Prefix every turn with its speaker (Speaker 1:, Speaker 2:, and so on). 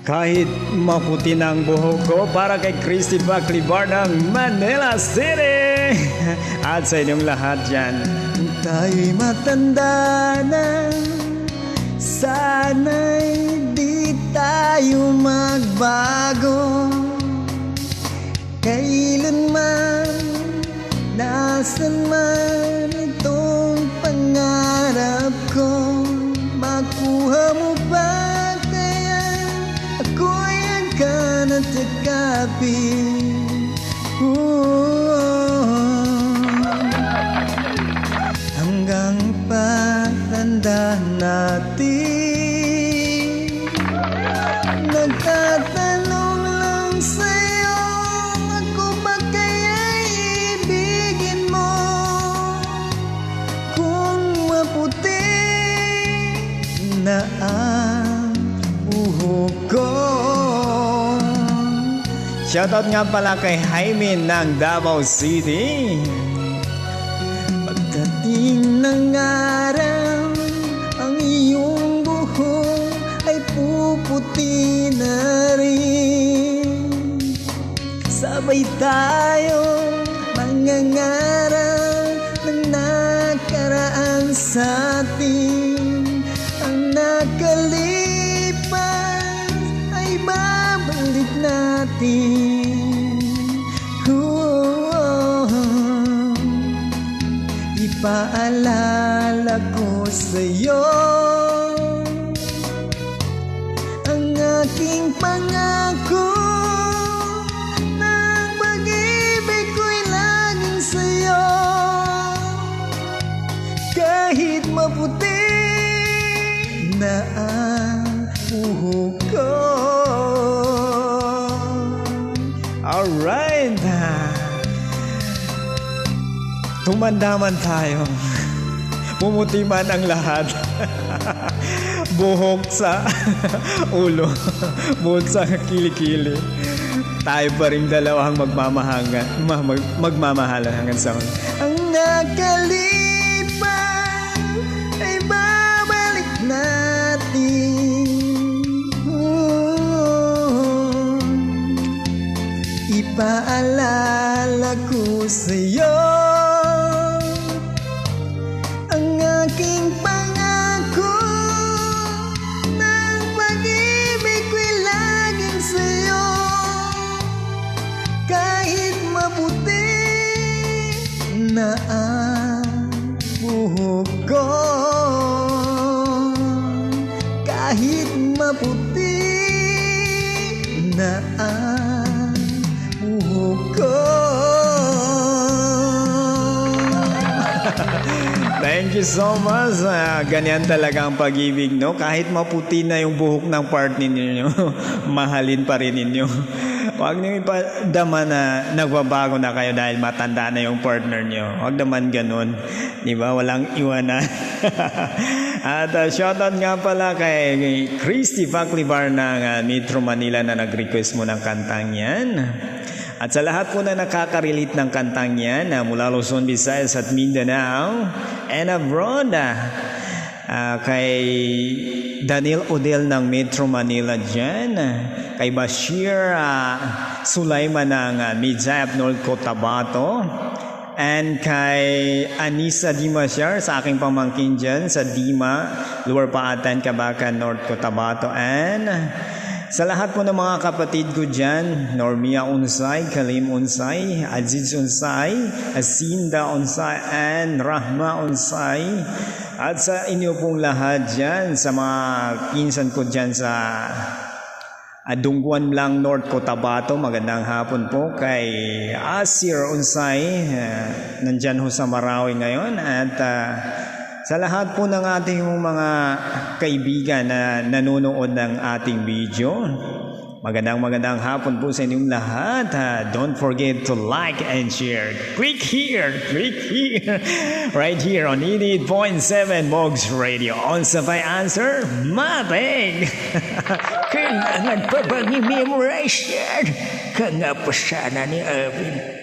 Speaker 1: Kahit maputi na ang buhok ko para kay Christy Baclibar ng Manila City. At sa inyong lahat dyan, tayo'y matanda na, sana'y di tayo magbago. Kailanman, nasan man itong pangarap ko, makuha mo ba kaya ako'y hanggang at yakapin? Hanggang patanda natin, nagtatanong lang sa'yo, ako ba kaya'y ibigin mo? Kung maputi na ang buhok ko. Shoutout nga pala kay Jaime ng Davao City. Pagdating ng araw, ang iyong buhok ay puputi na rin. Sabay tayo mangangarap ng nakaraan sa atin. Ang nakalipas ay babalik natin. Ipaalala ko sa'yo ang aking pangako, ng pag-ibig ko'y laging sa'yo. Kahit maputi na ang buhok ko. Alright, tumanda man tayo, pumuti man ang lahat. Buhok sa ulo, buhok sa kilikili, tayo pa rin dalawang magmamahalan hanggang sa huli. Ang nakalipas ay babalik natin. Ipaalala ko sa'yo ang aking pangako, ng pag-ibig ko'y laging sa'yo. Kahit maputi na ang buhok ko, kahit maputi na ang buhok ko. Thank you so much. Ganyan talaga ang pag-ibig, no? Kahit maputi na yung buhok ng partner ninyo, mahalin pa rin ninyo. Huwag niyo ipadama na nagbabago na kayo dahil matanda na yung partner niyo. Huwag naman ganun. Di ba? Walang iwanan. At shoutout nga pala kay Christy Baclibar ng Metro Manila na nag-request mo ng kantang yan. At sa lahat po na nakaka-relate ng kantang yan, mula Luzon, Visayas at Mindanao and abroad, kay Daniel Odel ng Metro Manila dyan, kay Bashir Sulaiman ng Midzayap, North Cotabato, and kay Anissa Dimasyar sa aking pamangkin dyan sa Dima, Lower Paatan, Cabacan, North Cotabato, and sa lahat po ng mga kapatid ko dyan, Normia Unsay, Kalim Unsay, Aziz Unsay, Asinda Unsay, and Rahma Unsay. At sa inyo pong lahat dyan, sa mga pinsan ko dyan sa Dungguan lang, North Cotabato, magandang hapon po. Kay Asir Unsay, nandyan ho sa Marawi ngayon. At sa lahat po ng ating mga kaibigan na nanonood ng ating video, magandang hapon po sa inyong lahat. Don't forget to like and share. Click here, right here on 88.7 Mogs Radio. On sa may answer, mating.
Speaker 2: Kailangan pa bang i-memorize yan? Kanga pa sana ni Erwin.